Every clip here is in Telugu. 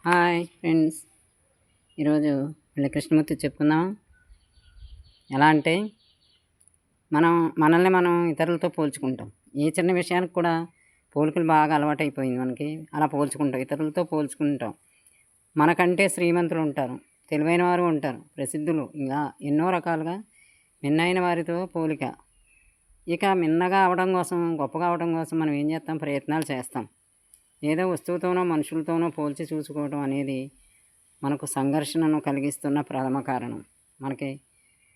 Hi friends. ఈరోజు మళ్ళీ కృష్ణమూర్తి చెప్పుకుందాం. ఎలా అంటే మనల్ని మనం ఇతరులతో పోల్చుకుంటాం. ఏ చిన్న విషయానికి కూడా పోలికలు బాగా అలవాటైపోయింది మనకి. అలా పోల్చుకుంటాం, ఇతరులతో పోల్చుకుంటాం. మనకంటే శ్రీమంతులు ఉంటారు, తెలివైన వారు ఉంటారు, ప్రసిద్ధులు, ఇంకా ఎన్నో రకాలుగా మిన్నైన వారితో పోలిక. ఇక మిన్నగా అవడం కోసం, గొప్పగా అవడం కోసం మనం ఏం చేస్తాం? ప్రయత్నాలు చేస్తాం. ఏదో వస్తువుతోనో మనుషులతోనో పోల్చి చూసుకోవడం అనేది మనకు సంఘర్షణను కలిగిస్తున్న ప్రథమ కారణం. మనకి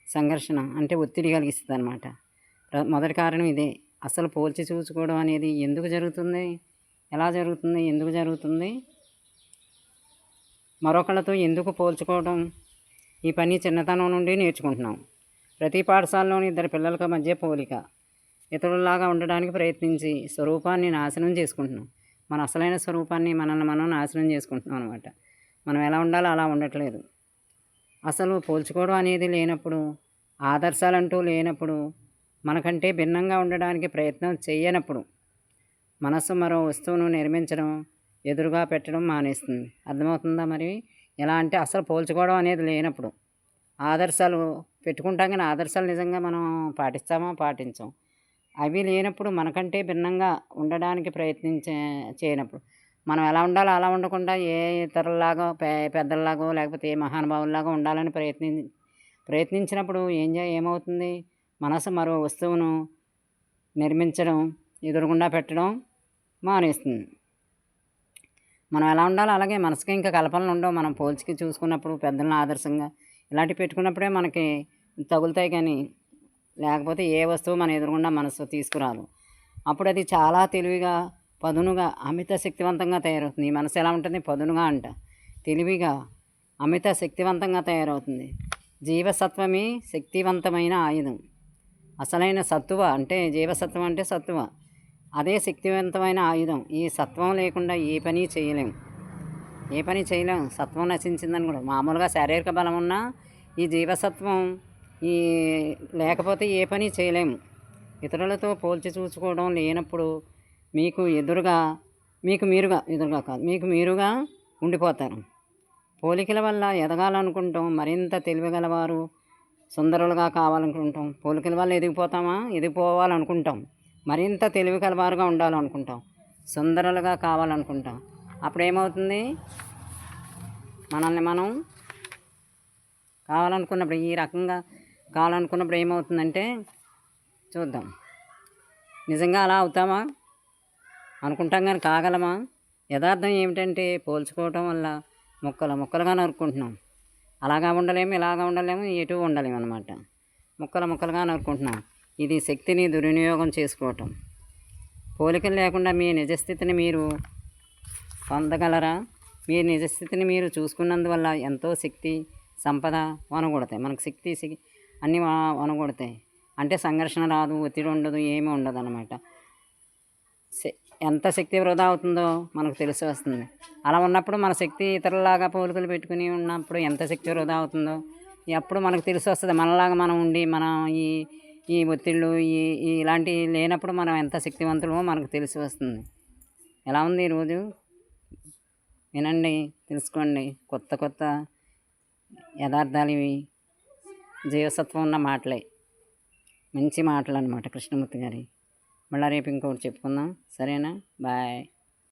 సంఘర్షణ అంటే ఒత్తిడి కలిగిస్తుంది అన్నమాట. మొదటి కారణం ఇదే. అసలు పోల్చి చూసుకోవడం అనేది ఎందుకు జరుగుతుంది, ఎలా జరుగుతుంది, ఎందుకు జరుగుతుంది, మరొకళ్ళతో ఎందుకు పోల్చుకోవడం? ఈ పని చిన్నతనం నుండి నేర్చుకుంటున్నాం. ప్రతి పాఠశాలలోని ఇద్దరు పిల్లల మధ్య పోలిక. ఇతరుల్లాగా ఉండడానికి ప్రయత్నించి స్వరూపాన్ని నాశనం చేసుకుంటున్నాం. మన అసలైన స్వరూపాన్ని మనల్ని మనం నాశనం చేసుకుంటున్నాం అనమాట. మనం ఎలా ఉండాలో అలా ఉండట్లేదు. అసలు పోల్చుకోవడం అనేది లేనప్పుడు, ఆదర్శాలంటూ లేనప్పుడు, మనకంటే భిన్నంగా ఉండడానికి ప్రయత్నం చేయనప్పుడు మనస్సు మరో వస్తువును నిర్మించడం, ఎదురుగా పెట్టడం మానేస్తుంది. అర్థమవుతుందా? మరి ఎలా అంటే అసలు పోల్చుకోవడం అనేది లేనప్పుడు ఆదర్శాలు పెట్టుకుంటాం, కానీ ఆదర్శాలు నిజంగా మనం పాటిస్తామా? పాటించాం. అవి లేనప్పుడు, మనకంటే భిన్నంగా ఉండడానికి చేయనప్పుడు, మనం ఎలా ఉండాలో అలా ఉండకుండా ఏ ఇతరుల్లాగో పెద్దల్లాగో లేకపోతే ఏ మహానుభావుల్లాగా ఉండాలని ప్రయత్నించినప్పుడు ఏమవుతుంది? మనసు మరో వస్తువును నిర్మించడం, ఎదురుగుండా పెట్టడం మానేస్తుంది. మనం ఎలా ఉండాలో అలాగే మనసుకి ఇంకా కల్పనలు ఉండవు. మనం పోల్చుకి చూసుకున్నప్పుడు, పెద్దలను ఆదర్శంగా ఇలాంటివి పెట్టుకున్నప్పుడే మనకి తగులుతాయి, కానీ లేకపోతే ఏ వస్తువు మన ఎదురుగుండా మనసు తీసుకురాదు. అప్పుడు అది చాలా తెలివిగా, పదునుగా, అమిత శక్తివంతంగా తయారవుతుంది. ఈ మనసు ఎలా ఉంటుంది? పదునుగా అంట, తెలివిగా, అమిత శక్తివంతంగా తయారవుతుంది. జీవసత్వమే శక్తివంతమైన ఆయుధం. అసలైన సత్తువ అంటే జీవసత్వం అంటే సత్తువ, అదే శక్తివంతమైన ఆయుధం. ఈ సత్వం లేకుండా ఏ పని చేయలేము. సత్వం నశించిందని కూడా. మామూలుగా శారీరక బలం ఉన్నా ఈ జీవసత్వం లేకపోతే ఏ పని చేయలేము. ఇతరులతో పోల్చి చూసుకోవడం లేనప్పుడు మీకు మీరుగా ఉండిపోతారు. పోలికల వల్ల ఎదగాలనుకుంటాం, మరింత తెలివిగలవారు, సుందరులుగా కావాలనుకుంటాం. పోలికల వల్ల ఎదిగిపోవాలనుకుంటాం, మరింత తెలివిగలవారుగా ఉండాలనుకుంటాం, సుందరులుగా కావాలనుకుంటాం. అప్పుడేమవుతుంది? మనల్ని మనం కావాలనుకున్నప్పుడు, ఈ రకంగా కావాలనుకున్నప్పుడు ఏమవుతుందంటే, చూద్దాం, నిజంగా అలా అవుతామా? అనుకుంటాం కానీ కాగలమా? యథార్థం ఏమిటంటే, పోల్చుకోవటం వల్ల ముక్కలుగా నరుక్కుంటున్నాం. అలాగా ఉండలేము, ఇలాగా ఉండలేము, ఎటు ఉండలేము అన్నమాట. ముక్కలుగా నరుక్కుంటున్నాం. ఇది శక్తిని దుర్వినియోగం చేసుకోవటం. పోలికలు లేకుండా మీ నిజస్థితిని మీరు పొందగలరా? మీ నిజస్థితిని మీరు చూసుకున్నందువల్ల ఎంతో శక్తి, సంపద వనగొడతాయి. మనకు శక్తి అన్నీ వనగొడతాయి. అంటే సంఘర్షణ రాదు, ఒత్తిడి ఉండదు, ఏమీ ఉండదు అన్నమాట. ఎంత శక్తి వృధా అవుతుందో మనకు తెలిసి వస్తుంది. అలా ఉన్నప్పుడు మన శక్తి ఇతరులాగా పోలికలు పెట్టుకుని ఉన్నప్పుడు ఎంత శక్తి వృధా అవుతుందో అప్పుడు మనకు తెలిసి వస్తుంది. మనలాగా మనం ఉండి మనం ఈ ఒత్తిళ్ళు ఇలాంటివి లేనప్పుడు మనం ఎంత శక్తివంతులమో మనకు తెలిసి వస్తుంది. ఎలా ఉంది ఈరోజు? వినండి, తెలుసుకోండి. కొత్త యథార్థాలు ఇవి. జీవసత్వం ఉన్న మాటలే, మంచి మాటలు అన్నమాట కృష్ణమూర్తి గారి. మళ్ళీ రేపు ఇంకొకటి చెప్పుకుందాం. సరేనా? బాయ్.